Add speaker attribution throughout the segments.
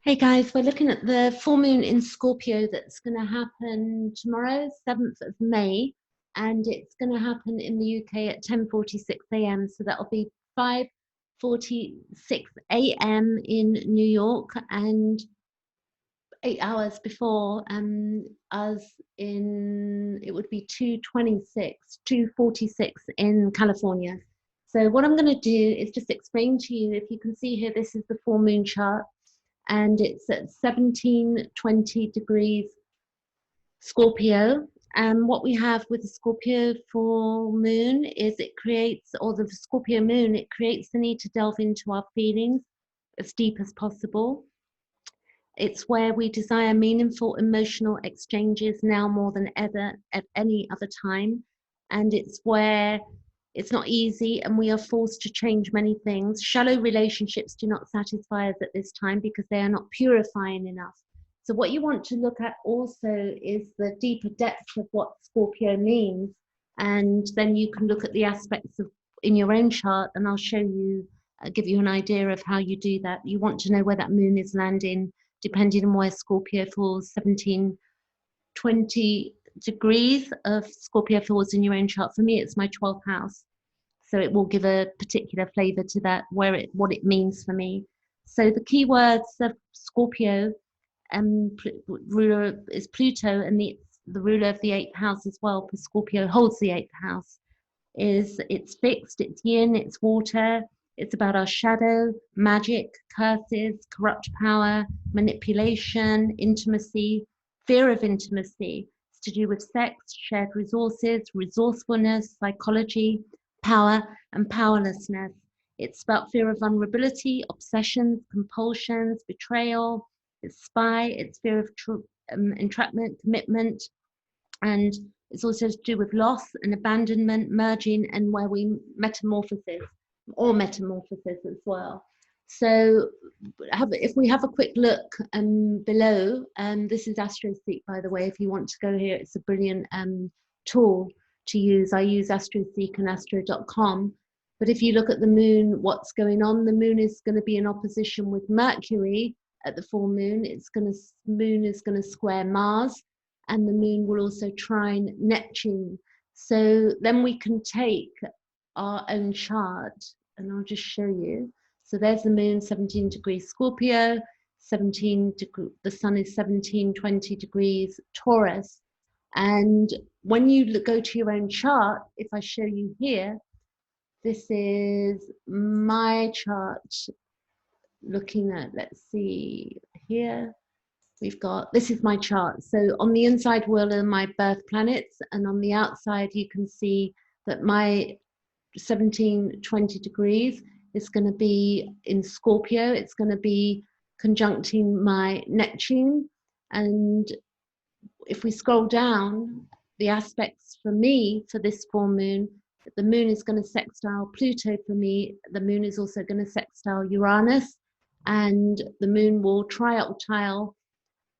Speaker 1: Hey guys, we're looking at the full moon in Scorpio that's going to happen tomorrow, 7th of May, and it's going to happen in the UK at 10:46 a.m. So that'll be 5:46 a.m. in New York and 8 hours before us in, it would be 2:46 in California. So what I'm going to do is just explain to you, if you can see here, this is the full moon chart, and it's at 17:20 degrees Scorpio. And what we have with the Scorpio full moon is it creates, or the Scorpio moon, it creates the need to delve into our feelings as deep as possible. It's where we desire meaningful emotional exchanges now more than ever at any other time. And it's where it's not easy and we are forced to change many things. Shallow relationships do not satisfy us at this time because they are not purifying enough. So what you want to look at also is the deeper depths of what Scorpio means. And then you can look at the aspects of in your own chart, and I'll show you, give you an idea of how you do that. You want to know where that moon is landing, depending on where Scorpio falls. 17:20 degrees of Scorpio falls in your own chart. For me, it's my 12th house. So it will give a particular flavor to that, what it means for me. So the key words of Scorpio ruler is Pluto, and the ruler of the 8th house as well, because Scorpio holds the 8th house. It's fixed, it's yin, it's water. It's about our shadow, magic, curses, corrupt power, manipulation, intimacy, fear of intimacy. It's to do with sex, shared resources, resourcefulness, psychology, power, and powerlessness. It's about fear of vulnerability, obsessions, compulsions, betrayal. It's spy, it's fear of entrapment, commitment, and it's also to do with loss and abandonment, merging, and where we metamorphosis as well. So if we have a quick look below, this is AstroSeek, by the way, if you want to go here, it's a brilliant tool to use. I use AstroSeek and astro.com. But if you look at the moon, what's going on, the moon is going to be in opposition with Mercury at the full moon. Moon is going to square Mars, and the moon will also trine Neptune. So then we can take our own chart, and I'll just show you. So there's the moon, 17 degrees Scorpio, the sun is 17:20 degrees Taurus. And when you go to your own chart, if I show you here, this is my chart looking at, let's see here, this is my chart. So on the inside wheel are my birth planets, and on the outside you can see that my 17:20 degrees is going to be in Scorpio. It's going to be conjuncting my Neptune. And if we scroll down, the aspects for me for this full moon, the moon is going to sextile Pluto for me. The moon is also going to sextile Uranus, and the moon will trioctile,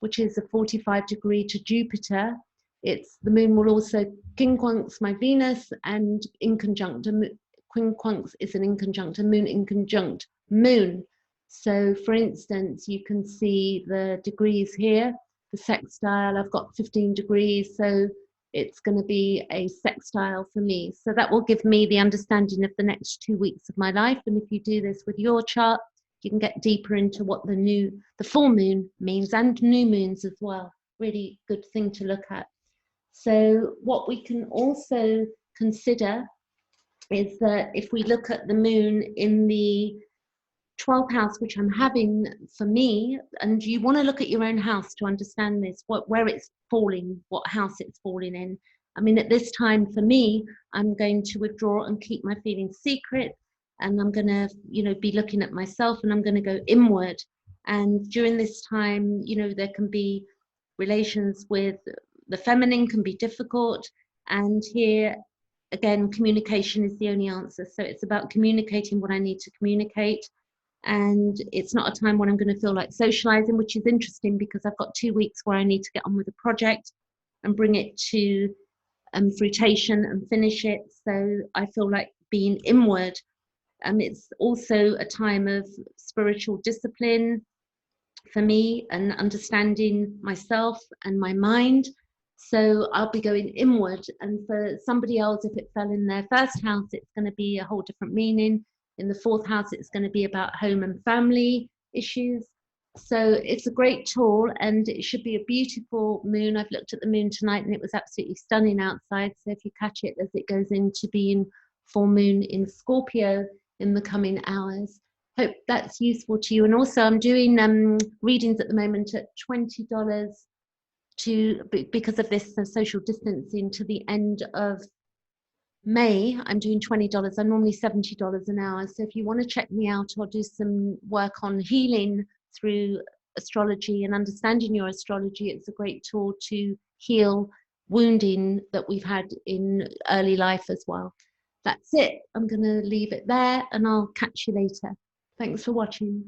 Speaker 1: which is a 45-degree to Jupiter. The moon will also quincunx my Venus, and quincunx is an inconjunct, a moon inconjunct moon. So for instance, you can see the degrees here, the sextile, I've got 15 degrees, so it's going to be a sextile for me. So that will give me the understanding of the next 2 weeks of my life. And if you do this with your chart, you can get deeper into what the full moon means, and new moons as well. Really good thing to look at. So what we can also consider is that if we look at the moon in the 12th house, which I'm having for me, and you want to look at your own house to understand this, where it's falling, what house it's falling in. I mean, at this time for me, I'm going to withdraw and keep my feelings secret, and I'm going to, be looking at myself, and I'm going to go inward. And during this time, there can be relations with the feminine can be difficult. And here, again, communication is the only answer. So it's about communicating what I need to communicate. And it's not a time when I'm going to feel like socializing, which is interesting because I've got 2 weeks where I need to get on with a project and bring it to fruition and finish it. So I feel like being inward. It's also a time of spiritual discipline, for me and understanding myself and my mind. So I'll be going inward. And for somebody else, if it fell in their first house, it's going to be a whole different meaning. In the fourth house, it's going to be about home and family issues. So it's a great tool, and it should be a beautiful moon. I've looked at the moon tonight and it was absolutely stunning outside. So if you catch it as it goes into being full moon in Scorpio in the coming hours. Hope that's useful to you. And also I'm doing readings at the moment at $20 because of this social distancing to the end of May. I'm doing $20. I'm normally $70 an hour. So if you want to check me out or do some work on healing through astrology and understanding your astrology, it's a great tool to heal wounding that we've had in early life as well. That's it. I'm going to leave it there and I'll catch you later. Thanks for watching.